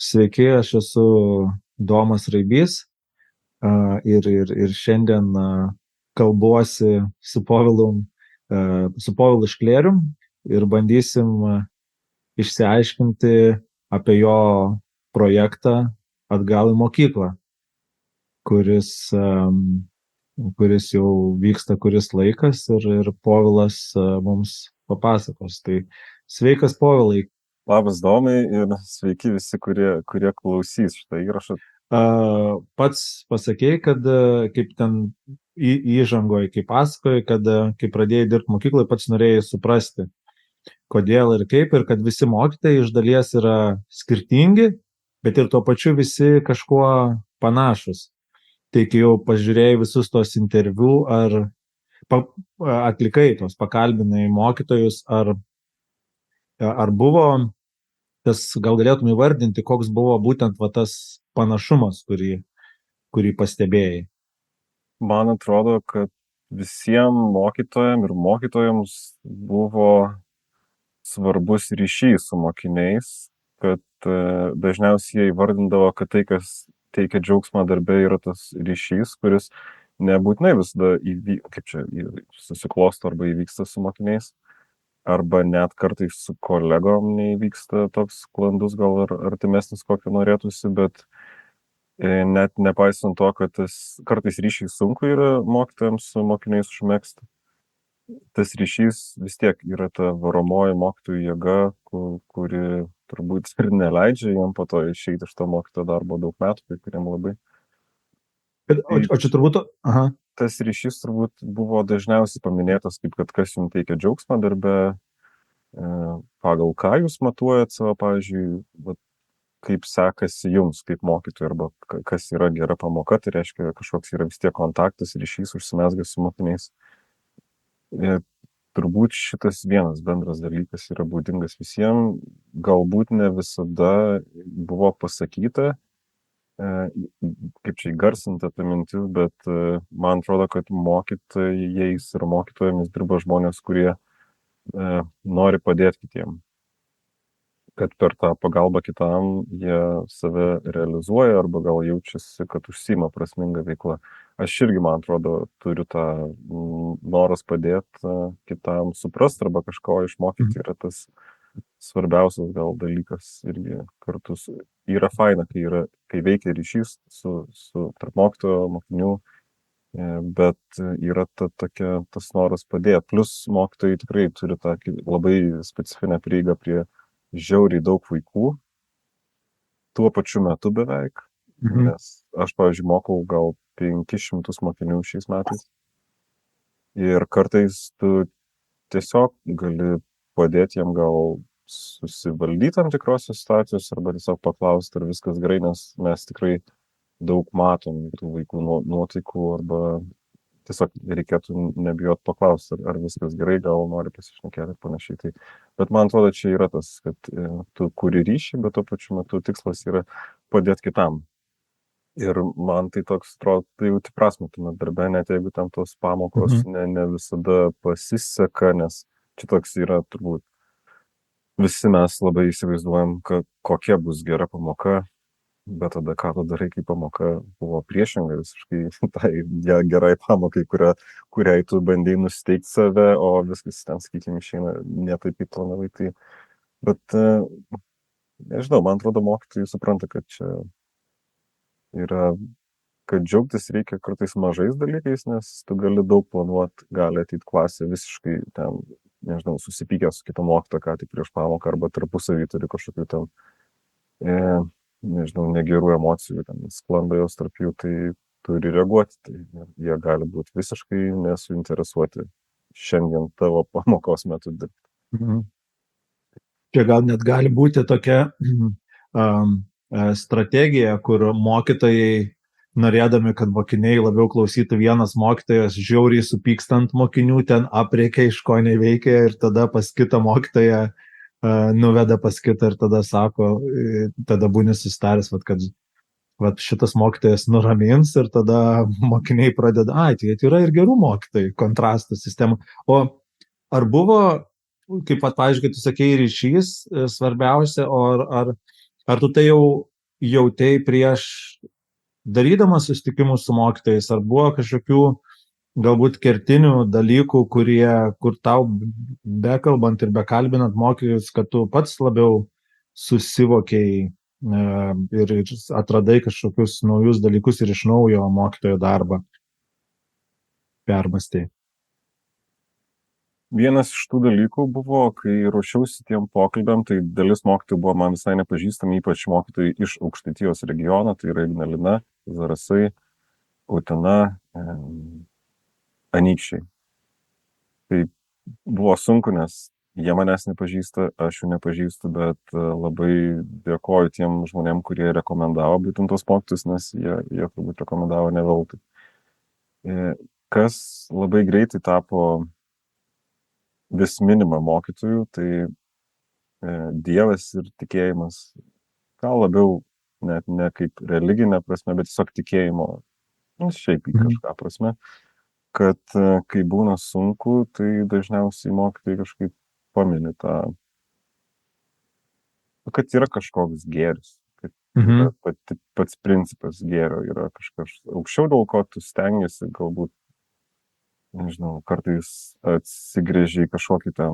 Sveiki, aš esu Domas Raibys ir šiandien kalbuosi su Povilu Šklėrium ir bandysim išsiaiškinti apie jo projektą Atgal į mokyklą, kuris, kuris jau vyksta kuris laikas ir Povilas mums papasakos. Tai sveikas, Povilai. Labas, Domai, ir sveiki visi, kurie klausys šitą įrašą. Pats pasakėjai, kad kaip ten įžangoje, kaip pasakoji, kad kai pradėjai dirbti mokykloje, pats norėjai suprasti, kodėl ir kaip, ir kad visi mokytojai iš dalies yra skirtingi, bet ir tuo pačiu visi kažkuo panašus. Tai kai jau pažiūrėjai visus tos interviu, ar atlikai tos, pakalbinai mokytojus, ar buvo tas, gal galėtum įvardinti, koks buvo būtent tas panašumas, kurį pastebėjai? Man atrodo, kad visiems mokytojams ir mokytojams buvo svarbus ryšys su mokiniais, kad dažniausiai jie įvardindavo, kad tai, kas teikia džiaugsmą darbe, yra tas ryšys, kuris nebūtinai visada susiklosto arba įvyksta su mokiniais, arba net kartais su kolegom neįvyksta toks sklandus, gal ar artimesnis, kokio norėtųsi, bet net nepaisant to, kad kartais ryšiai sunku yra mokytojams su mokiniais užmegzti, tas ryšys vis tiek yra ta varomoji mokytojų jėga, kuri turbūt ir neleidžia jam po to išeiti iš to mokytojo darbo daug metų, kai kuriem labai. O čia turbūt, tas ryšys turbūt buvo dažniausiai paminėtas, kaip kad kas jums teikia džiaugsmą darbe, pagal ką jūs matuojat savo, pavyzdžiui, kaip sekasi jums kaip mokytojui, arba kas yra gera pamoka, tai reiškia kažkoks yra vis tiek kontaktas, ryšys užsimezgęs su mokiniais. Turbūt šitas vienas bendras dalykas yra būdingas visiems, galbūt ne visada buvo pasakyta, kaip čia įgarsinta ta mintis, bet man atrodo, kad mokytojais ir mokytojomis dirba žmonės, kurie nori padėti kitiem. Kad per tą pagalbą kitam jie save realizuoja arba gal jaučiasi, kad užsiima prasmingą veiklą. Aš irgi, man atrodo, turiu tą noras padėti kitam suprasti arba kažko išmokyti, yra tas svarbiausias gal dalykas irgi kartu. Yra faina, kai veikia ryšys tarp mokytojo, mokinių, bet yra tas noras padėti. Plus mokytojai tikrai turi tą labai specifinę prieigą prie žiauriai daug vaikų tuo pačiu metu beveik, nes aš, pavyzdžiui, mokau gal 500 mokinių šiais metais ir kartais tu tiesiog gali padėti jam gal susivaldyti tam tikrose situacijose arba tiesiog paklausti, ar viskas gerai, nes mes tikrai daug matom tų vaikų nuotaikų arba tiesiog reikėtų nebijot paklausti, ar viskas gerai, gal nori pasišnekėti ir panašiai. Bet man atrodo, čia yra tas, kad tu kuri ryšį, bet tuo pačiu metu tikslas yra padėti kitam. Ir man tai toks, atrodo, tai jauti prasmę tame darbe, net jeigu ten tos pamokos ne visada pasiseka, nes čia toks yra turbūt. Visi mes labai įsivaizduojam, kokia bus gera pamoka, bet tada ką tu darai, kai pamoka buvo priešinga visiškai tai gerai pamokai, kuriai tu bandai nusteikti save, o viskas ten, sakykime, išeina ne taip įplanavai. Bet, nežinau, man atrodo, mokytojai supranta, kad čia yra, kad džiaugtis reikia kartais mažais dalykais, nes tu gali daug planuoti, gali ateiti klasė visiškai ten, nežinau, susipykęs su kita mokytoja, ką tik prieš pamoką, arba tarpusavį turi kažkokių ten nežinau, negerų emocijų, ten sklando jos tarp jų, tai turi reaguoti, tai jie gali būti visiškai nesuinteresuoti šiandien tavo pamokos metu dirbti. Čia gal net gali būti tokia strategija, kur mokytojai, norėdami, kad mokiniai labiau klausytų vienas mokytojas, žiauriai supykstant mokinių, ten aprėkia, iš ko neveikia, ir tada pas kitą mokytoją nuveda pas kitą ir tada sako, tada būni susitaręs, kad šitas mokytojas nuramins, ir tada mokiniai pradeda, tai yra ir gerų mokytojų, kontrastų sistema. O ar buvo, kaip pat, pavyzdžiui, tu sakei, ryšys svarbiausia, ar tu tai jau jautei prieš darydamas susitikimus su mokytojais, ar buvo kažkokių galbūt kertinių dalykų, kur tau bekalbant ir bekalbinant mokytojus, kad tu pats labiau susivokėjai ir atradai kažkokius naujus dalykus ir iš naujo mokytojo darbą permastei. Vienas iš tų dalykų buvo, kai ruošiausi tiem pokalbiam, tai dalis mokytojų buvo man visai nepažįstami, ypač mokytojai iš Aukštaitijos regiono, tai yra Ignalina, Zarasai, Utena, Anykščiai. Tai buvo sunku, nes jie manęs nepažįsta, aš jų nepažįstu, bet labai dėkoju tiem žmonėm, kurie rekomendavo būtent tos mokytojus, nes jie turbūt rekomendavo ne veltui. Kas labai greitai tapo vis minima mokytojų, tai Dievas ir tikėjimas, gal labiau net ne kaip religinė prasme, bet tiesiog tikėjimo, šiaip į kažką prasme, kad kai būna sunku, tai dažniausiai mokytojai kažkaip pamini tą, kad yra kažkoks gėris, kad pats principas gėrio yra kažkas aukščiau, dėl ko tu stengiasi, galbūt, nežinau, kartais atsigrėži į kažkokį ten,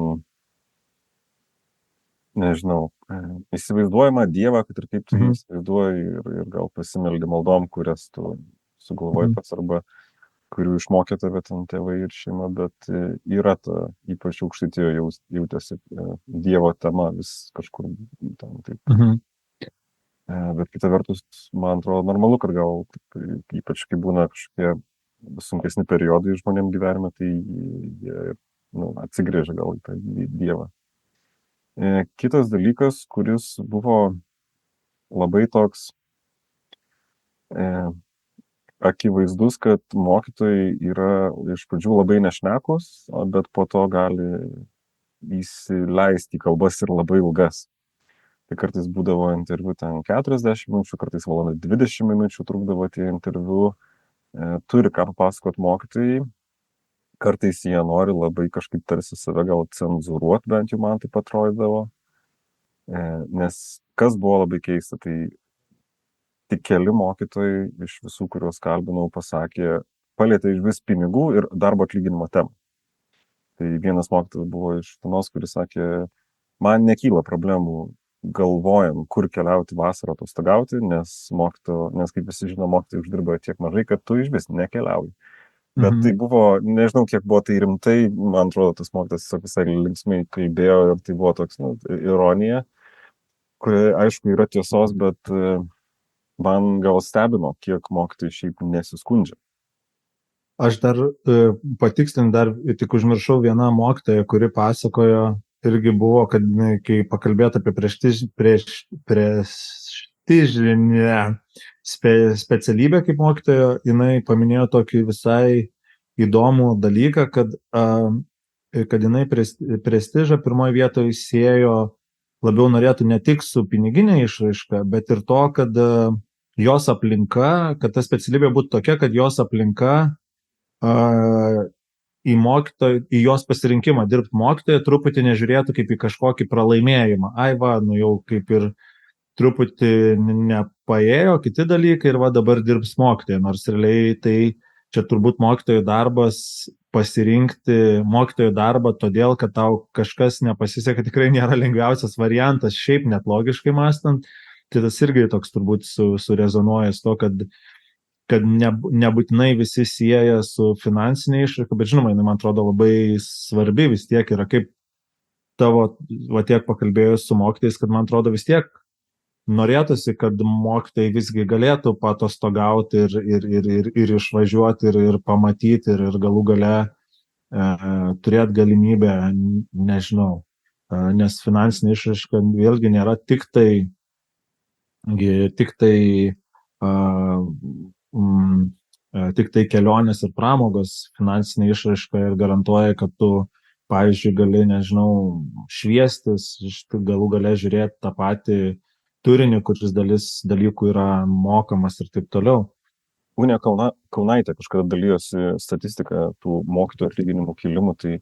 nežinau, įsivaizduojamą Dievą, kad ir kaip tu jį įsivaizduoji ir gal pasimeldi maldom, kurias tu sugalvoji pats arba kurių išmokė tave ten tėvai ir šeima, bet yra ta, ypač Aukštaitijoje jautėsi Dievo tema vis kažkur ten taip. Bet kita vertus, man atrodo normalu, kad gal ypač kai būna kažkokie sunkesni periodai žmonėm gyvenime, tai jie atsigrėžia gal į tą Dievą. Kitas dalykas, kuris buvo labai toks akivaizdus, kad mokytojai yra iš pradžių labai nešnekus, bet po to gali įsileisti kalbas ir labai ilgas. Tai kartais būdavo interviu ten 40 minučių, kartais valandą 20 minučių trukdavo tie interviu. Turi ką papasakot mokytojai, kartais jie nori labai kažkaip tarsi save gal cenzūruoti, bent jau man taip atrodydavo. Nes kas buvo labai keista, tai tik keli mokytojai iš visų, kuriuos kalbinau, pasakė, palėtė iš vis pinigų ir darbo atlyginimo temą. Tai vienas mokytojas buvo iš Utenos, kuris sakė, man nekyla problemų galvojant, kur keliauti vasarą atostogauti, nes kaip visi žino, mokytojai uždirba tiek mažai, kad tu iš vis nekeliauji. Bet tai buvo, nežinau, kiek buvo tai rimtai, man atrodo, tas mokytojas tiesiog visai linksmai kalbėjo ir tai buvo toks, ironija, kuri, aišku, yra tiesos, bet man gal stebino, kiek mokytojai šiaip nesiskundžia. Aš dar tik užmiršau vieną mokytoją, kuri pasakojo, irgi buvo, kad kai pakalbėt apie prestižinę specialybę kaip mokytojo, jinai paminėjo tokį visai įdomų dalyką, kad jinai prestižą pirmoje vietoje siejo, labiau norėtų ne tik su piniginė išraiška, bet ir to, kad jos aplinka, kad ta specialybė būtų tokia, kad jos aplinka į jos pasirinkimą dirbti mokytoją truputį nežiūrėtų kaip į kažkokį pralaimėjimą. Jau kaip ir truputį nepaėjo kiti dalykai ir dabar dirbs mokytoją. Nors realiai tai čia turbūt mokytojo darbas pasirinkti mokytojo darbą todėl, kad tau kažkas nepasisekė, tikrai nėra lengviausias variantas, šiaip net logiškai mąstant. Tai tas irgi toks turbūt surezonuoja su to, kad nebūtinai visi sieja su finansinė išraiška, bet žinoma, man atrodo labai svarbi vis tiek yra, kaip tavo, tiek pakalbėjus su mokytojais, kad man atrodo vis tiek norėtųsi, kad mokytojai visgi galėtų patostogauti ir išvažiuoti ir pamatyti ir galų gale turėti galimybę, nežinau, nes finansinė išraiška vėlgi nėra tik tai kelionės ir pramogos, finansinė išraiška ir garantuoja, kad tu, pavyzdžiui, gali, nežinau, šviestis, galų gale žiūrėti tą patį turinį, kuris dalis dalykų yra mokamas ir taip toliau. Unė Kaunaitė kažkada dalyjosi statistiką tų mokytojų atlyginimų kilimų, tai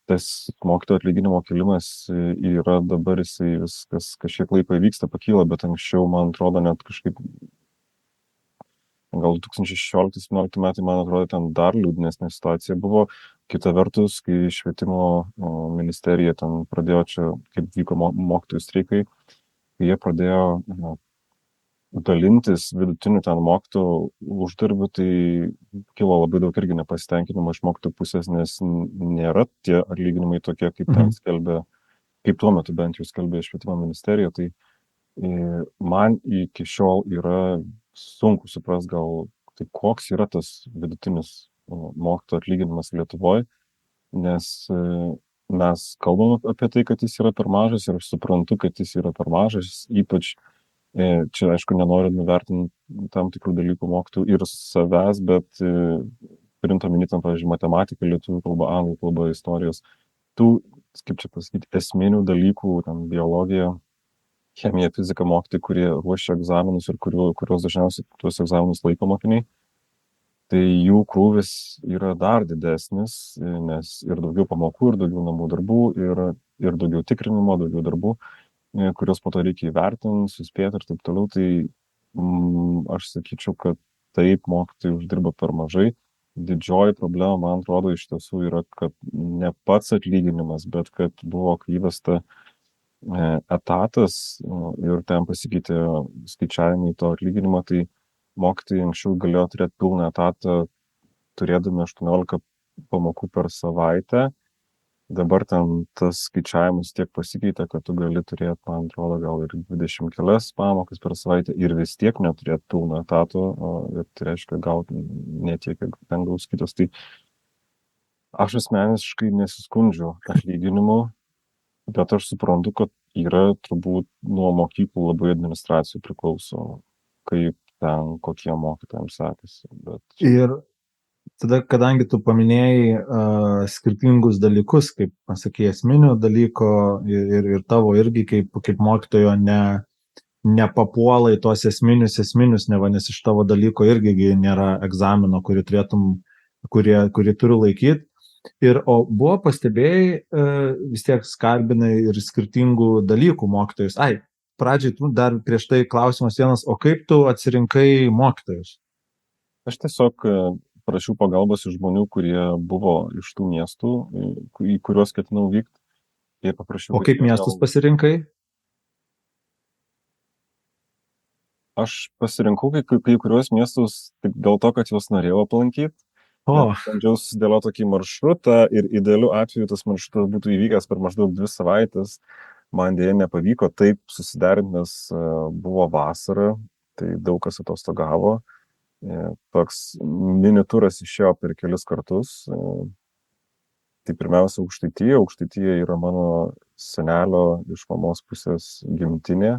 tas mokytojų atlyginimo kilimas yra dabar jisai viskas kažkiek laiko įvyksta, pakyla, bet anksčiau, man atrodo, net kažkaip gal 2016-2017 metai, man atrodo, ten dar liūdnesnė situacija buvo. Kita vertus, kai švietimo ministerija ten pradėjo čia, kaip vyko mokytojų streikai, kai jie pradėjo dalintis vidutiniu ten mokytojų uždarbiu, tai kilo labai daug irgi nepasitenkinimo iš mokytojų pusės, nes nėra tie atlyginimai tokie, kaip ten skelbė, kaip tuo metu bent jau skelbė švietimo ministerija. Tai man iki šiol yra sunku suprast gal, tai koks yra tas vidutinis mokytojo atlyginimas Lietuvoje, nes mes kalbam apie tai, kad jis yra per mažas ir aš suprantu, kad jis yra per mažas, ypač čia, aišku, nenoriu nuvertinti tam tikrų dalykų mokytojų ir savęs, bet turint omeny tam, pavyzdžiui, matematiką, lietuvių kalba, anglų kalba, istorijos, tų, kaip čia pasakyti, esminių dalykų, ten biologija, chemija, fizika mokytojai, kurie ruošia egzaminus ir kuriuos dažniausiai tuos egzaminus laiko mokiniai, tai jų krūvis yra dar didesnis, nes ir daugiau pamokų, ir daugiau namų darbų, ir daugiau tikrinimo, daugiau darbų, kurios po to reikia įvertinti, suspėti ir taip toliau. Tai aš sakyčiau, kad taip mokytojai uždirba per mažai. Didžioji problema, man atrodo, iš tiesų yra, kad ne pats atlyginimas, bet kad buvo įvesta etatas ir ten pasikeitė skaičiavimai to atlyginimo, tai mokytojai anksčiau galėjo turėti pilną etatą, turėdami 18 pamokų per savaitę. Dabar ten tas skaičiavimas tiek pasikeitė, kad tu gali turėti, man atrodo, gal ir 20 kelias pamokas per savaitę ir vis tiek neturėti pilną etato, ir tai reiškia gauti ne tiek, kiek ten gaus kitos. Tai aš asmeniškai nesiskundžiu atlyginimu, bet aš suprantu, kad yra turbūt nuo mokyklų labai administracijų priklauso, kaip ten kokie mokytojams sekasi. Bet... Ir tada, kadangi tu paminėjai skirtingus dalykus, kaip pasakė, esminių dalyko ir tavo irgi kaip mokytojo nepapuola į tuos esminius, neva, nes iš tavo dalyko irgi nėra egzamino, kurį turiu laikyti. O buvo pastebėjai, vis tiek skarbinai ir skirtingų dalykų mokytojus. Pradžiai dar prieš tai klausimas vienas, o kaip tu atsirinkai mokytojus? Aš tiesiog prašiau pagalbos iš žmonių, kurie buvo iš tų miestų, į kuriuos ketinau vykti. O kaip miestus pasirinkai? Aš pasirinkau kai kuriuos miestus tik dėl to, kad juos norėjau aplankyti. Bandžiau susidėlioti tokį maršrutą ir idealiu atveju tas maršrutas būtų įvykęs per maždaug 2 savaitės. Man dėja nepavyko taip susiderinti, nes buvo vasara, tai daug kas atostogavo. Toks mini turas išėjo per kelis kartus. Tai pirmiausia, Aukštaitija. Aukštaitija yra mano senelio iš mamos pusės gimtinė.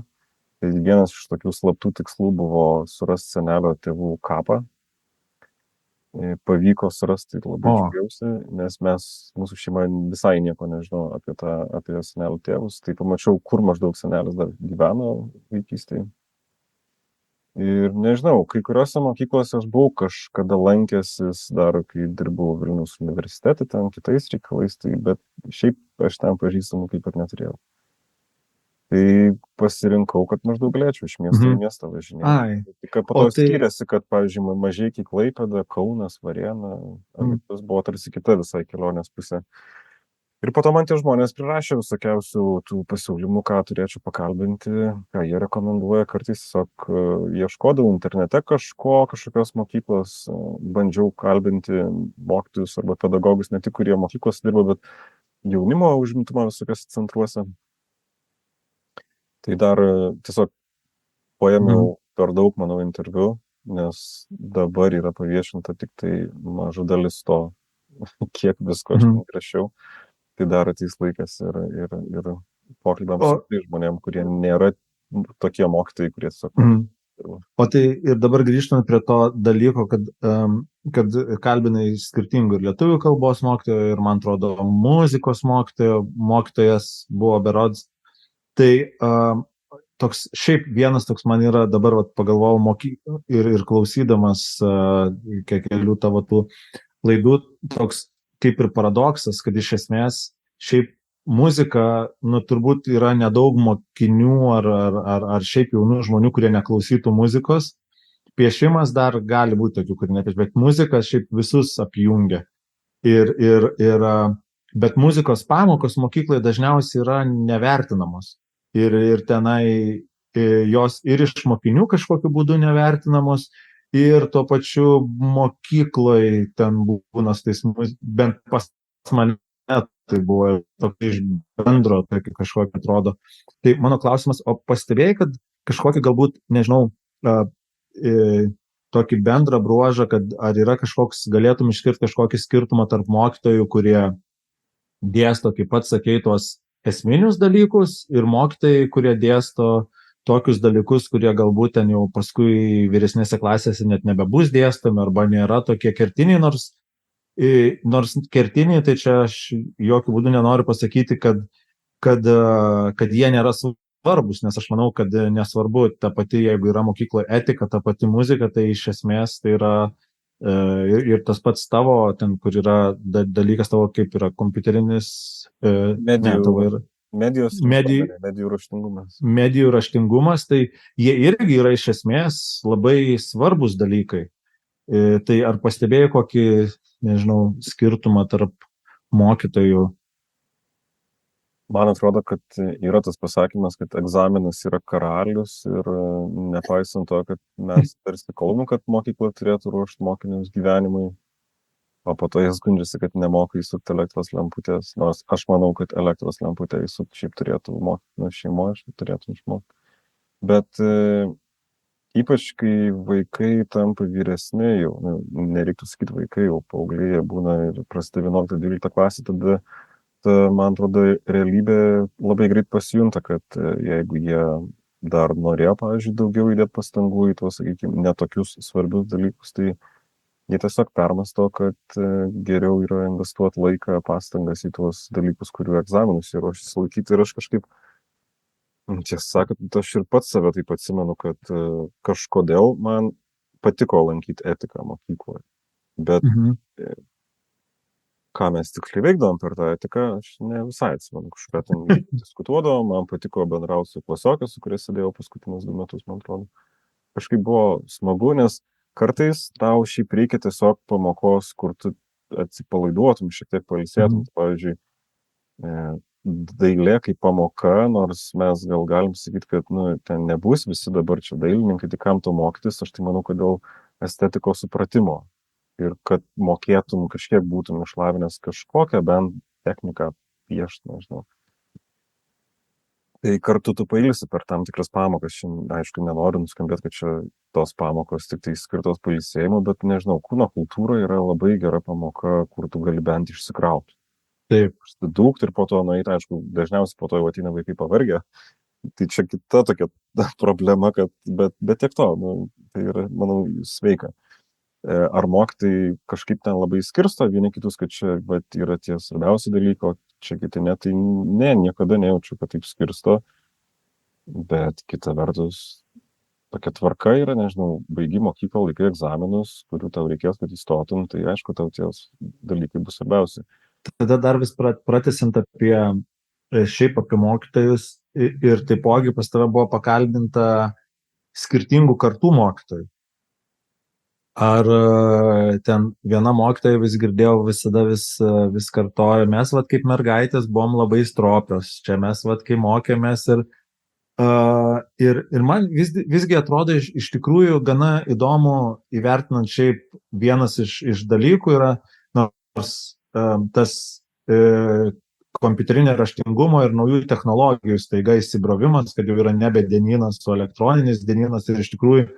Tai vienas iš tokių slaptų tikslų buvo surasti senelio tėvų kapą. Pavyko surasti, tai labai džiaugiausi, nes mūsų šeima visai nieko nežino apie senelio tėvus. Tai pamačiau, kur maždaug senelis dar gyveno vaikystėje. Ir nežinau, kai kuriuose mokyklose aš buvau kažkada lankęsis dar, kai dirbau Vilniaus universitete, ten kitais reikalais, bet šiaip aš ten pažįstamų kaip ir neturėjau. Tai pasirinkau, kad maždaug galėčiau iš miesto į miestą važinėti. Tik po to skiriasi, kad, pavyzdžiui, Mažeikiai, Klaipėda, Kaunas, Varėna, tas buvo tarsi kita visai kelionės pusė. Ir po to man tie žmonės prirašė visokiausių tų pasiūlymų, ką turėčiau pakalbinti, ką jie rekomenduoja. Kartais tiesiog ieškodavau internete kažkokios mokyklos, bandžiau kalbinti mokytojus arba pedagogus, ne tik kurie mokyklos dirba, bet jaunimo užimtumo visokios centruose. Tai dar tiesiog paėmiau per daug, manau, interviu, nes dabar yra paviešinta tik tai maža dalis to, kiek visko aš rašiau. Tai dar ateis laikas ir pokalbiams su tai žmonėm, kurie nėra tokie mokytojai, kurie tiesiog... O tai ir dabar grįžtant prie to dalyko, kad kalbinai skirtingų ir lietuvių kalbos mokytojo, ir man atrodo muzikos mokytojas buvo berods. Tai šiaip vienas toks man yra, dabar pagalvojau ir klausydamas kelių tavo tų laidų, toks kaip ir paradoksas, kad iš esmės šiaip muzika, nu, turbūt yra nedaug mokinių ar šiaip jaunų žmonių, kurie neklausytų muzikos. Piešimas dar gali būti tokių, kur nepieš, bet muzika šiaip visus apjungia. Bet muzikos pamokos mokyklai dažniausiai yra nevertinamos. Ir tenai jos ir iš mokinių kažkokiu būdu nevertinamos, ir tuo pačiu mokykloje ten būna, bent pas mane tai buvo tokia iš bendro, tai kažkokia atrodo. Tai mano klausimas, o pastebėjai, kad kažkokį galbūt, nežinau, tokį bendrą bruožą, kad ar yra kažkoks, galėtum išskirti kažkokį skirtumą tarp mokytojų, kurie dėsto, kaip pats sakei, tuos esminius dalykus, ir mokytojai, kurie dėsto tokius dalykus, kurie galbūt ten jau paskui vyresnėse klasėse net nebebus dėstomi arba nėra tokie kertiniai, nors kertiniai, tai čia aš jokių būdų nenoriu pasakyti, kad jie nėra svarbus, nes aš manau, kad nesvarbu, ta pati, jeigu yra mokykloje etika, ta pati muzika, tai iš esmės tai yra ir tas pats tavo, ten, kur yra dalykas tavo, kaip yra kompiuterinis medijų raštingumas. Medijų raštingumas, tai jie irgi yra iš esmės labai svarbus dalykai. Tai ar pastebėjai kokį, nežinau, skirtumą tarp mokytojų? Man atrodo, kad yra tas pasakymas, kad egzaminas yra karalius, ir nepaisant to, kad mes tarsi kalbam, kad mokykla turėtų ruošti mokinius gyvenimui, o po to jie skundžiasi, kad nemoka įsukti elektros lemputės, nors aš manau, kad elektros lemputę įsukti šiaip turėtų mokyti šeimoje, turėtų išmokti. Bet ypač, kai vaikai tampa vyresni, jau nereiktų sakyti vaikai, jau paaugliai būna ir prasideda 11-12 klasė, tada man atrodo, realybė labai greit pasijunta, kad jeigu jie dar norėjo, pavyzdžiui, daugiau įdėti pastangų į tuos, sakykime, netokius svarbius dalykus, tai jie tiesiog permasto, kad geriau yra investuoti laiką, pastangas į tuos dalykus, kurių egzaminus jie ruošiasi laikyti. Ir aš kažkaip, tiesą sakant, aš ir pats save taip atsimenu, kad kažkodėl man patiko lankyti etiką mokykloje. Bet ką mes tiksliai veikdavom per tą etiką, aš ne visai atsimenu, kažką ten diskutuodavom, man patiko bendrauti su klasiokiais, su kuriais sėdėjau paskutinius 2 metus, man atrodo. Kažkaip buvo smagu, nes kartais tau šiaip reikia tiesiog pamokos, kur tu atsipalaiduotum, šiek tiek pailsėtum. Pavyzdžiui, dailė kaip pamoka, nors mes gal galim sakyti, kad ten nebus visi dabar čia dailininkai, tai kam to mokytis, aš tai manau, kad dėl estetikos supratimo. Ir kad mokėtum kažkiek būtum išlavinęs kažkokią bent techniką piešti, nežinau. Tai kartu tu pailsi per tam tikras pamokas. Šiandien, aišku, nenoriu nuskambėti, kad čia tos pamokos tik tai skirtos pailsėjimo, bet nežinau, kūno kultūra yra labai gera pamoka, kur tu gali bent išsikrauti. Taip. Daug ir po to nueiti, aišku, dažniausiai po to jau ateina vaikai pavargę. Tai čia kita tokia problema, kad, bet tiek to, tai yra, manau, sveika. Ar mokytojai kažkaip ten labai skirsto vieni kitus, kad čia yra tie svarbiausi dalykai, o čia kiti ne, tai ne, niekada nejaučiu, kad taip skirsto, bet kita vertus, tokia tvarka yra, nežinau, baigi mokyklą, laikai egzaminus, kurių tau reikės, kad įstotum, tai aišku, tau tie dalykai bus svarbiausi. Tada dar vis pratęsiant šiaip apie mokytojus, ir taipogi pas tave buvo pakalbinta skirtingų kartų mokytojų. Ar ten viena mokytoja, vis girdėjau, visada vis kartoja, mes kaip mergaitės buvom labai stropios, čia mes kai mokėmės, ir man visgi atrodo iš tikrųjų gana įdomu įvertinant šiaip vienas iš dalykų yra, nors tas kompiuterinio raštingumo ir naujų technologijų staiga įsibrovimas, kad jau yra nebe dienynas, o elektroninis dienynas, ir iš tikrųjų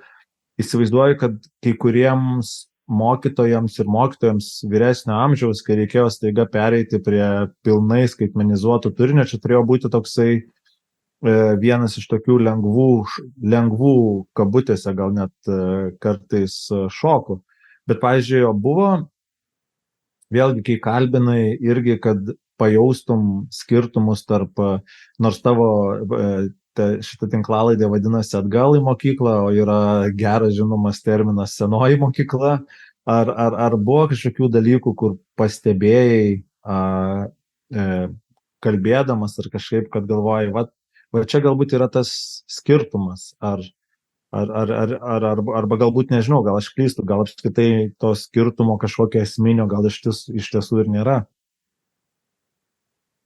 įsivaizduoju, kad kai kuriems mokytojams ir mokytojams vyresnio amžiaus, kai reikėjo staiga pereiti prie pilnai skaitmenizuotų turinio, čia turėjo būti toksai vienas iš tokių lengvų kabutėse, gal net kartais šokų. Bet, pavyzdžiui, buvo, vėlgi, kai kalbinai irgi, kad pajaustum skirtumus tarp, nors tavo šitą tinklalaidė vadinasi Atgal į mokyklą, o yra geras žinomas terminas Senoji mokykla. Ar buvo kažkokių dalykų, kur pastebėjai kalbėdamas ar kažkaip, kad galvoji, va čia galbūt yra tas skirtumas, arba galbūt nežinau, gal aš klystu, gal apskritai to skirtumo kažkokio esminio, gal iš tiesų ir nėra.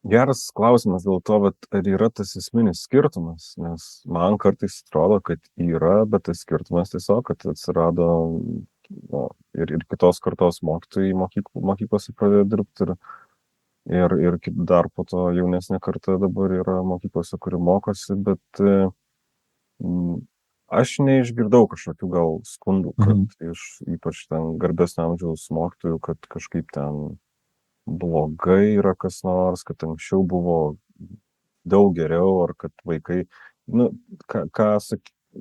Geras klausimas dėl to, ar yra tas esminis skirtumas, nes man kartais atrodo, kad yra, bet tas skirtumas tiesiog, kad atsirado ir kitos kartos mokytojai mokyklose pradėjo dirbti ir dar po to jaunesnė karta dabar yra mokyklose, kuri mokosi, bet aš neišgirdau kažkokių gal skundų, kad iš ypač ten garbesnio amžiaus mokytojų, kad kažkaip ten blogai yra kas nors, kad anksčiau buvo daug geriau, ar kad vaikai,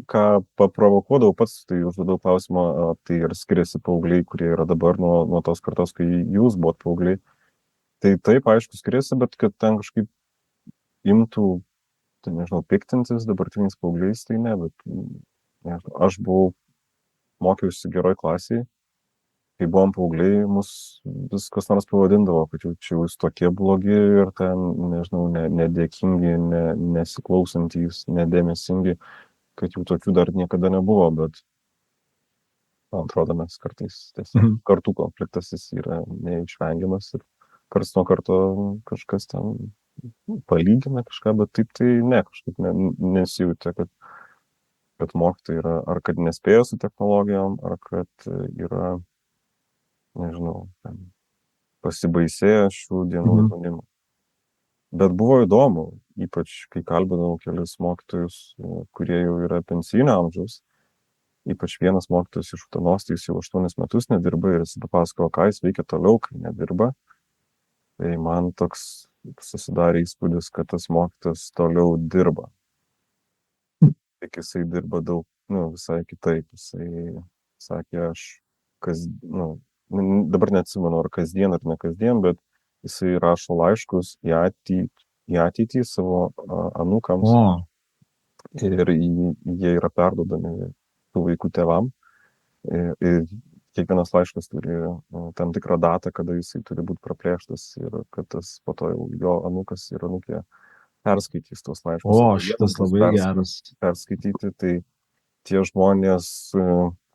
ką paprovokuodavau pats, tai užduodavau klausimą, tai ir skiriasi paaugliai, kurie yra dabar nuo tos kartos, kai jūs buvot paaugliai. Tai taip, aišku, skiriasi, bet kad ten kažkaip imtų, tai nežinau, piktintis dabartiniais paaugliais, tai ne, bet nežinau, aš mokiausi geroj klasiai, kai buvom paaugliai, mus vis kas nors pavadindavo, kad jau čia jūs tokie blogi ir ten, nežinau, nedėkingi, nesiklausantys, nedėmesingi, kad jų tokių dar niekada nebuvo, bet man atrodo, mes kartais tiesiog kartų konfliktas jis yra neišvengiamas ir karts nuo karto kažkas ten palygina kažką, bet taip tai ne, kažkaip nesijūtė, kad mokytojai yra, ar kad nespėjo su technologijom, ar kad yra, nežinau, pasibaisėjo šių dienų jaunimo. Bet buvo įdomu, ypač kai kalbinau kelius mokytojus, kurie jau yra pensijinio amžiaus, ypač vienas mokytojas iš Utenos, tai jis jau 8 metus nedirba ir jis papasakojo, ką jis veikia toliau, kai nedirba. Tai man toks susidarė įspūdis, kad tas mokytojas toliau dirba. Tik jisai dirba daug, visai kitaip. Jisai sakė, aš dabar neatsimenu, ar kasdien ar ne kasdien, bet jisai rašo laiškus į ateitį savo anūkams. Ir jie yra perduodami tų vaikų tėvam. Ir kiekvienas laiškas turi tam tikrą datą, kada jisai turi būti praplėštas ir kad tas po to jau jo anūkas ir anūkė perskaitys tos laiškus. Šitas labai geras. Perskaityti, tai tie žmonės,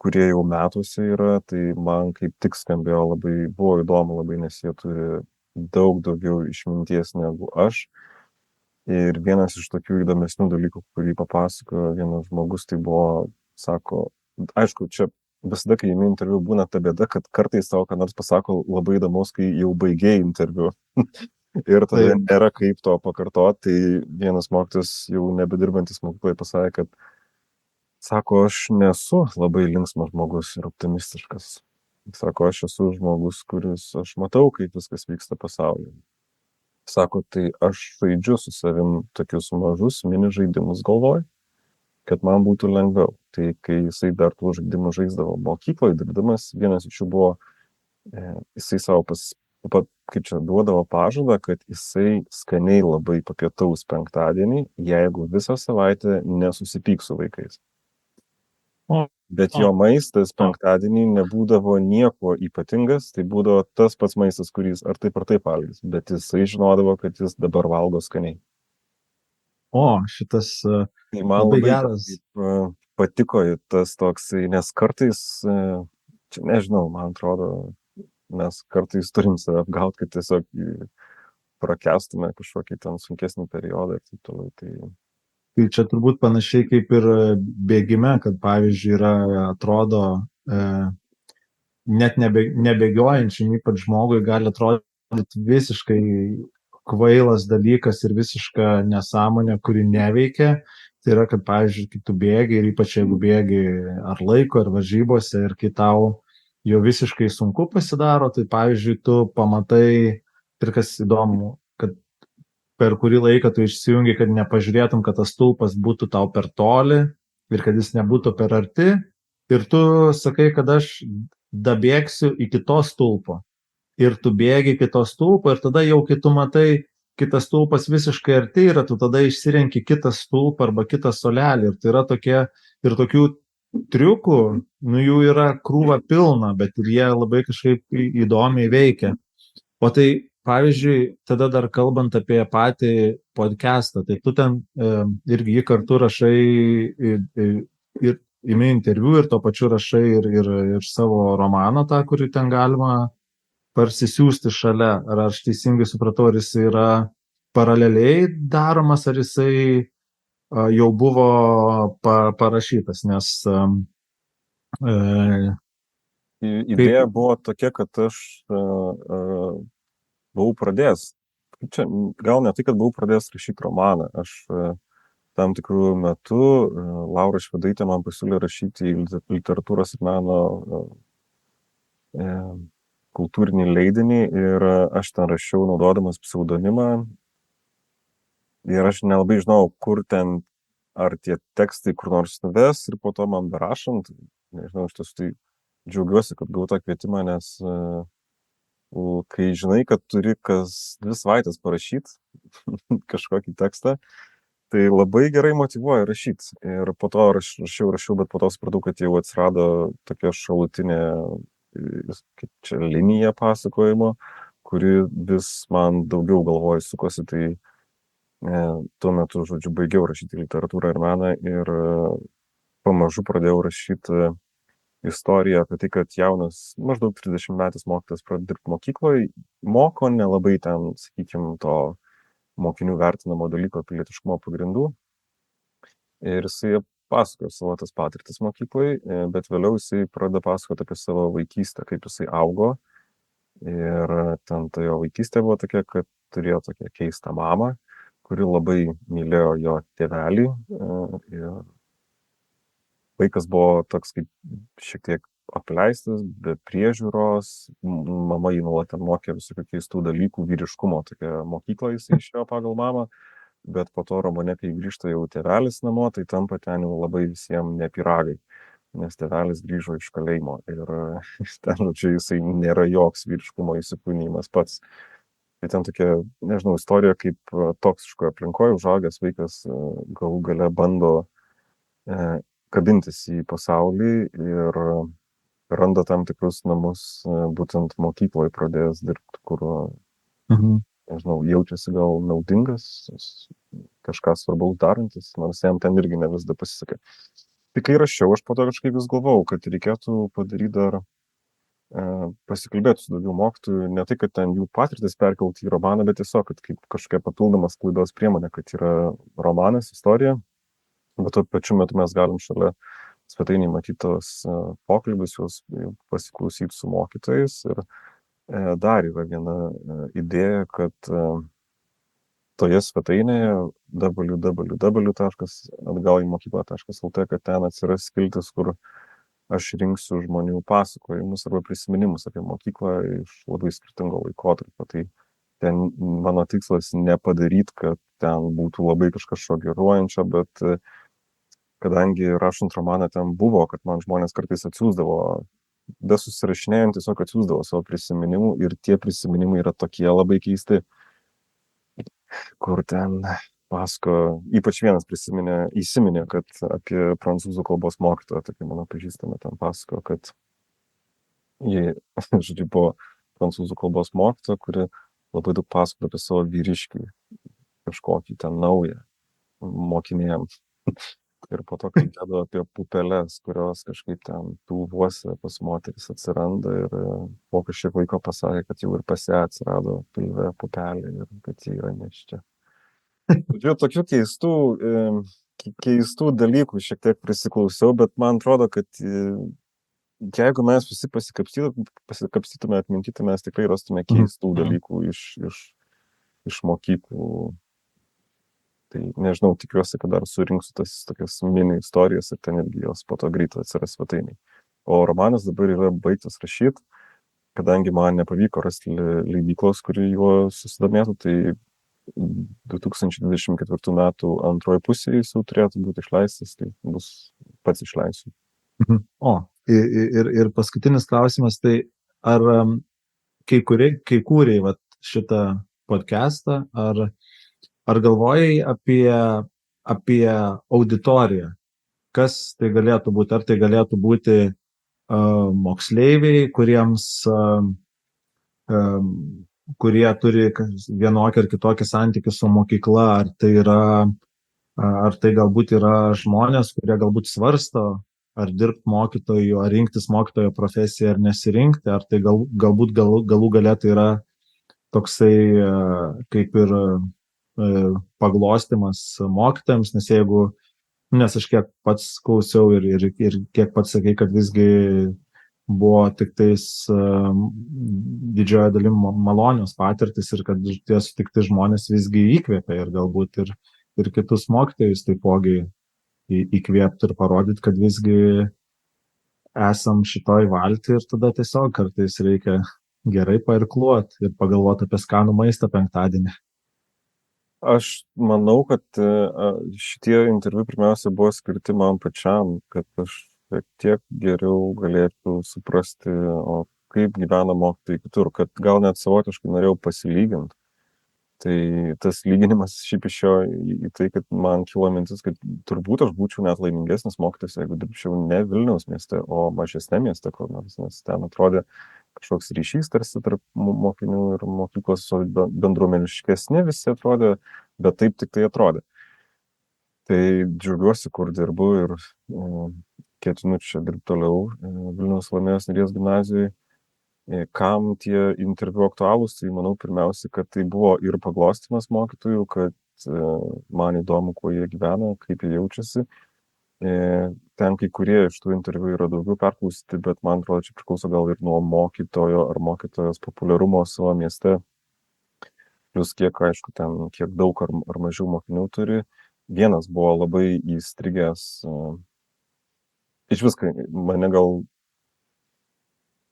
kurie jau metuose yra, tai man kaip tik skambėjo buvo įdomu labai, nes jie turi daug daugiau išminties negu aš. Ir vienas iš tokių įdomesnių dalykų, kurį papasakojo vienas žmogus, tai buvo, sako, aišku, čia visada, kai imi interviu, būna ta bėda, kad kartais tau ką nors pasako labai įdomus, kai jau baigėjai interviu. Ir tada nėra kaip to pakartoti. Tai vienas mokytojas, jau nebedirbantis mokykloje, pasakė, kad, sako, aš nesu labai linksmas žmogus ir optimistiškas. Sako, aš esu žmogus, aš matau, kaip viskas vyksta pasaulyje. Sako, tai aš žaidžiu su savim tokius mažus mini žaidimus galvoj, kad man būtų lengviau. Tai kai jisai dar tų žaidimų žaisdavo mokykloje dirbdamas, vienas iš jų buvo, jisai savo duodavo pažadą, kad jisai skaniai labai papietaus penktadienį, jeigu visą savaitę nesusipyks su vaikais. Bet jo maistas penktadienį nebūdavo nieko ypatingas, tai būdavo tas pats maistas, kuris ar taip valgys, bet jisai žinodavo, kad jis dabar valgo skaniai. Šitas tai man labai geras. Patiko tas toksai, nes kartais, čia nežinau, man atrodo, mes kartais turim save apgauti, kad tiesiog prakestume kažkokį ten sunkesnį periodą ir taip toliau. Tai čia turbūt panašiai kaip ir bėgime, kad pavyzdžiui atrodo net nebėgiojančiam, ypač žmogui gali atrodyti visiškai kvailas dalykas ir visiška nesąmonė, kuri neveikia. Tai yra, kad pavyzdžiui, kai tu bėgi ir ypač jeigu bėgi ar laiko, ar varžybose ir kai tau jau visiškai sunku pasidaro, tai pavyzdžiui, tu pamatai ir kas įdomu, kad per kurį laiką tu išsijungi, kad nepažiūrėtum, kad tas stulpas būtų tau per toli ir kad jis nebūtų per arti. Ir tu sakai, kad aš dabėgsiu iki to stulpo. Ir tu bėgi iki to stulpo ir tada jau, kai tu matai, kitas stulpas visiškai arti yra, tu tada išsirenki kitą stulpą arba kitą solelį. Ir tai yra tokie ir tokių triukų, jų yra krūva pilna, bet ir jie labai kažkaip įdomiai veikia. O tai pavyzdžiui, tada dar kalbant apie patį podcastą, tai tu ten irgi jį kartu rašai ir imi interviu ir tuo pačiu rašai ir savo romaną tą, kurį ten galima parsisiųsti šalia. Ar aš teisingai supratau, ar jis yra paraleliai daromas, ar jisai jau buvo parašytas, nes Idėja buvo tokia, kad aš buvau pradėjęs, čia gal ne tai, kad buvau pradėjęs rašyti romaną, aš tam tikrų metų Laura Švedaitė man pasiūlė rašyti į literatūros ir meno kultūrinį leidinį ir aš ten rašiau naudodamas pseudonimą ir aš nelabai žinau, kur ten, ar tie tekstai kur nors nuves ir po to man berašant, nežinau, iš tiesų tai džiaugiuosi, kad gavau tą kvietimą, nes kai žinai, kad turi kas 2 savaitės parašyti kažkokį tekstą, tai labai gerai motyvuoja rašyti. Ir po to rašiau, bet po to supratau, kad jau atsirado tokia šalutinė kaip čia linija pasakojimo, kuri vis man daugiau galvoj sukosi, tai tuo metu, žodžiu, baigiau rašyti literatūrą ir meną ir pamažu pradėjau rašyti istoriją apie tai, kad jaunas, maždaug 30-metis mokytojas pradeda dirbti mokykloje, moko nelabai ten, sakykime, to mokinių vertinamo dalyko pilietiškumo pagrindų. Ir jisai pasakojo savo tas patirtis mokykloje, bet vėliau jisai pradeda pasakoti apie savo vaikystę, kaip jisai augo. Ir ten ta jo vaikystė buvo tokia, kad turėjo tokią keistą mamą, kuri labai mylėjo jo tėvelį. Ir vaikas buvo toks kaip šiek tiek apleistas, be priežiūros, mama jį nuolat ten mokė visokių keistų dalykų, vyriškumo tokia mokykla jis išėjo pagal mamą, bet po to romane, kai grįžta jau tėvelis namo, tai tampa ten jau labai visiems nepiragai, nes tėvelis grįžo iš kalėjimo ir ten, žodžiu, jisai nėra joks vyriškumo įsikūnijimas pats. Tai ten tokia, nežinau, istorija, kaip toksiškoje aplinkoje užaugęs vaikas galų gale bando kabintis į pasaulį ir randa tam tikrus namus būtent mokykloje pradėjęs dirbti, kur, nežinau, jaučiasi gal naudingas, kažką svarbaus darantis, nors jam ten irgi ne visada pasisekė. Tai kai rašiau, aš po to kažkaip vis galvojau, kad reikėtų padaryti dar pasikalbėti su daugiau mokytojų, ne tai, kad ten jų patirtis perkelti į romaną, bet tiesiog, kad kaip kažkokia papildoma sklaidos priemonė, kad yra romanas, istorija, bet tuo pačiu metu mes galim šalia svetainiai matyti tos pokalbius, juos pasiklausyti su mokytojais. Ir dar yra viena idėja, kad toje svetainėje www.atgalimokykla.lt, kad ten atsiras skiltis, kur aš rinksiu žmonių pasakojimus arba prisiminimus apie mokyklą iš labai skirtingo laikotarpio. Tai ten mano tikslas nepadaryti, kad ten būtų labai kažkas šokiruojančio, bet kadangi rašant romaną ten buvo, kad man žmonės kartais atsiųsdavo, be susirašinėjant, tiesiog atsiųsdavo savo prisiminimų ir tie prisiminimai yra tokie labai keisti, kur ten pasako, ypač vienas įsiminė, kad apie prancūzų kalbos mokytoją, tokia mano pažįstama ten pasako, kad jie, žodžiu, buvo prancūzų kalbos mokytoja, kuri labai daug pasako apie savo vyriškį, kažkokį ten naują mokinėjams. Ir po to kalbėdavo apie pupeles, kurios kažkaip ten pilvuose pas moteris atsiranda ir po kažkiek laiko pasakė, kad jau ir pas ją atsirado pilve pupelė ir kad jie yra neščia. Todėl tokių keistų dalykų šiek tiek prisiklausiau, bet man atrodo, kad jeigu mes visi pasikapstytume atmintį, tai mes tikrai rastume keistų dalykų iš mokyklų. Tai nežinau, tikiuosi, kad dar surinksiu tas tokias mini istorijas ir ten irgi jos po to greitai atsiras svetainiai. O romanas dabar yra baigtas rašyti, kadangi man nepavyko rasti leidyklos, kuri juo susidomėtų, tai 2024 metų antroji pusė jis jau turėtų būti išleistas, tai bus pats išleisiu. O, ir paskutinis klausimas, tai ar kai kūrei vat šitą podcastą, ar galvojai apie auditoriją? Kas tai galėtų būti? Ar tai galėtų būti moksleiviai, kuriems kurie turi vienokį ar kitokį santykį su mokykla, ar tai galbūt yra žmonės, kurie galbūt svarsto, ar dirbti mokytoju, ar rinktis mokytojo profesiją, ar nesirinkti, ar tai galbūt galų galia tai yra toksai kaip ir paglostimas mokytojams, nes aš kiek pats klausiau ir kiek pats sakai, kad visgi buvo tik tais didžioji dalim malonios patirtis ir kad tie sutikti žmonės visgi įkvėpia ir galbūt ir kitus mokytojus taipogi įkvėpti ir parodyti, kad visgi esam šitoj valty ir tada tiesiog kartais reikia gerai pairkluoti ir pagalvoti apie skanų maistą penktadienį. Aš manau, kad šitie interviu pirmiausia buvo skirti man pačiam, kad aš šiek tiek geriau galėčiau suprasti, o kaip gyvena mokytojai kitur, kad gal net savotiškai norėjau pasilyginti. Tai tas lyginimas šiaip išėjo į tai, kad man kilo mintis, kad turbūt aš būčiau net laimingesnis mokytojas, jeigu dirbčiau ne Vilniaus mieste, o mažesnė mieste, kur nors, nes ten atrodė kažkoks ryšys tarsi tarp mokinių ir mokyklos bendruomeniškesni visi atrodė, bet taip tik tai atrodė. Tai džiaugiuosi, kur dirbu ir ketinu čia dirbti toliau Vilniaus Salomėjos Nėries gimnazijoje. Kam tie interviu aktualūs, tai manau pirmiausia, kad tai buvo ir paglostimas mokytojų, kad man įdomu, kuo jie gyvena, kaip jie jaučiasi. Ten kai kurie iš tų interviu yra daugiau perklausyti, bet man atrodo, čia priklauso gal ir nuo mokytojo ar mokytojos populiarumo savo mieste. Plius kiek, aišku, ten kiek daug ar mažiau mokinių turi. Vienas buvo labai įstrigęs. Iš viską mane gal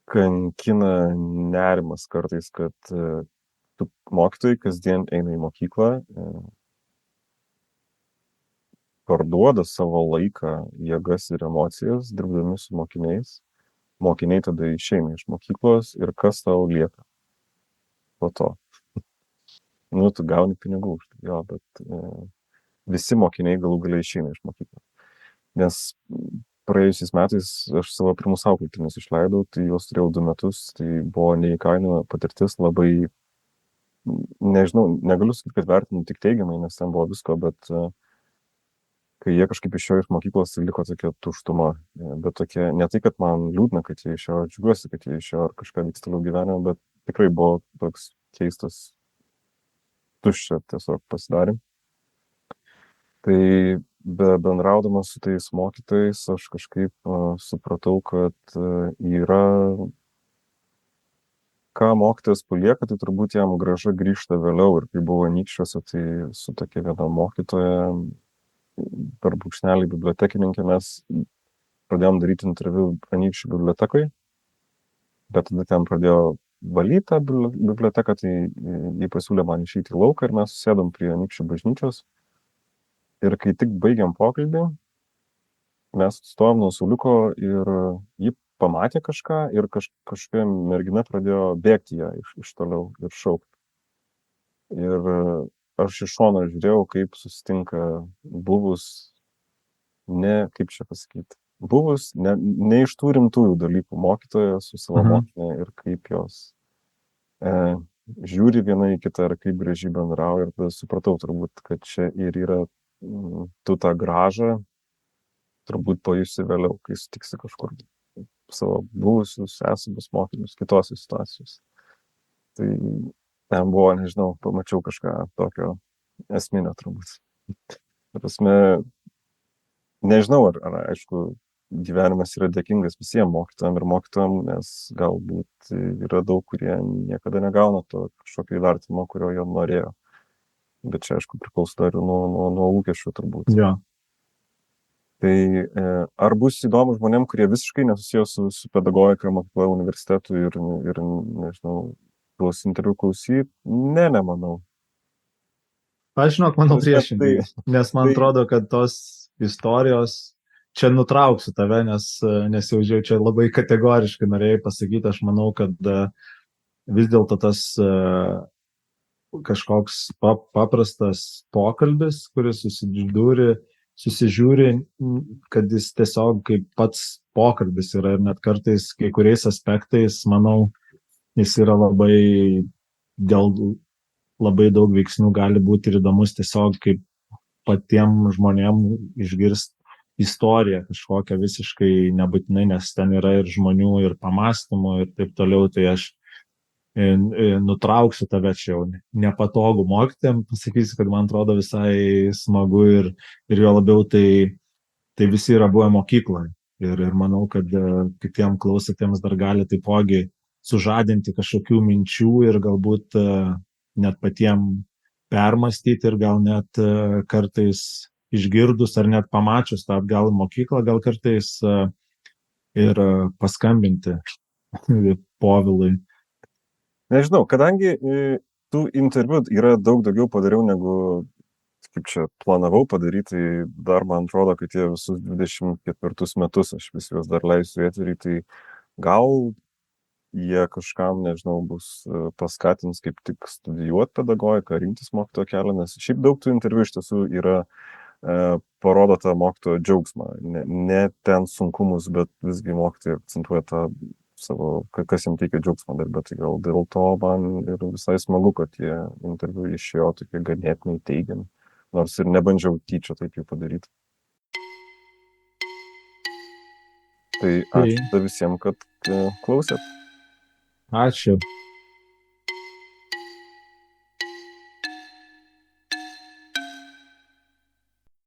kankina nerimas kartais, kad mokytojai kasdien eina į mokyklą, parduoda savo laiką, jėgas ir emocijas, dirbdami su mokiniais. Mokiniai tada išeina iš mokyklos ir kas tau lieka po to. Tu gauni pinigų už tai, jo, bet visi mokiniai galų galiai išeina iš mokyklos. Nes praėjusiais metais aš savo pirmus auklėtinius išleidau, tai juos turėjau 2 metus, tai buvo neįkainojama patirtis, labai, nežinau, negaliu sakyti, kad vertinu tik teigiamai, nes ten buvo visko, bet kai jie kažkaip išėjo iš mokyklos, tai liko tokia tuštuma, bet tokia, ne tai, kad man liūdna, kad jie išėjo, džiugiuosi, kad jie išėjo ar kažką vyks toliau gyvenime, bet tikrai buvo toks keistas tuščia tiesiog pasidarė. Tai bendraudamas su tais mokytojais, aš kažkaip supratau, kad yra, ką mokytojas palieka, tai turbūt jam grąža grįžta vėliau. Ir kai buvo Anykščiuose, tai su tokia viena mokytoja, per brūkšnelį bibliotekininkė, mes pradėjom daryti interviu Anykščių bibliotekai, bet tada ten pradėjo valyti tą biblioteką, tai jį pasiūlė man išeiti į lauką ir mes susėdom prie Anykščių bažnyčios. Ir kai tik baigiam pokalbį, mes stovim nuo suoliuko ir ji pamatė kažką ir kažkokia mergina pradėjo bėgti ją iš toliau ir šaukti. Ir aš iš šono žiūrėjau, kaip susitinka buvus, kaip čia pasakyti, buvus ne iš tų rimtųjų dalykų mokytoja su savo mokinė ir kaip jos žiūri viena į kitą ir kaip gražiai bendrauja. Ir tada supratau turbūt, kad čia ir yra tu tą grąžą turbūt pajusi vėliau, kai sutiksi kažkur savo buvusius, esamus mokinius kitose situacijose. Tai ten buvo, nežinau, pamačiau kažką tokio esminio turbūt. Prasme, nežinau, ar aišku, gyvenimas yra dėkingas visiems mokytojams ir mokytojams, nes galbūt yra daug, kurie niekada negauna to kažkokio įvertimo, kurio jie norėjo. Bet čia, aišku, priklauso dar nuo lūkesčių turbūt. Ja. Tai ar bus įdomu žmonėm, kurie visiškai nesusiję su pedagogika, mokykla, universitetu ir nežinau, tuos interviu klausyti? Nemanau. Aš manau priešingai, nes man atrodo, kad tos istorijos, čia nutrauksiu tave, nes jau čia labai kategoriškai norėjai pasakyti, aš manau, kad vis dėlto tas kažkoks paprastas pokalbis, kuris susižiūri, kad jis tiesiog kaip pats pokalbis yra ir net kartais kai kuriais aspektais, manau, jis yra labai dėl labai daug veiksnių gali būti ir įdomus tiesiog kaip patiem žmonėm išgirst istoriją kažkokią visiškai nebūtinai, nes ten yra ir žmonių, ir pamastymų, ir taip toliau, tai aš nutrauksiu tave čia jau nepatogu mokytėm, pasakysiu, kad man atrodo visai smagu ir jo labiau tai visi yra buvę mokykloje. Ir manau, kad kitiem klausotėms dar gali taipogi sužadinti kažkokių minčių ir galbūt net patiem permastyti ir gal net kartais išgirdus ar net pamačius tą atgal į mokyklą, gal kartais ir paskambinti Povilui. Nežinau, kadangi tų interviu yra daug daugiau padariau negu, kaip čia, planavau padaryti, tai dar man atrodo, kad jie visus 24 metus aš vis juos dar leisiu eterį, tai gal jie kažkam, nežinau, bus paskatins kaip tik studijuoti pedagogiką, rinktis mokytojo kelią, nes šiaip daug tų interviu iš tiesų yra parodo tą mokytojo džiaugsmą, ne ten sunkumus, bet visgi mokytojai akcentuoja tą savo, kas jam teikia džiaugsmą darbę, tai gal dėl to man ir visai smagu, kad tie interviu išėjo tokie ganėtinai teigiami, nors ir nebandžiau tyčia taip jų padaryti. Tai ačiū visiems, kad klausėt. Ačiū.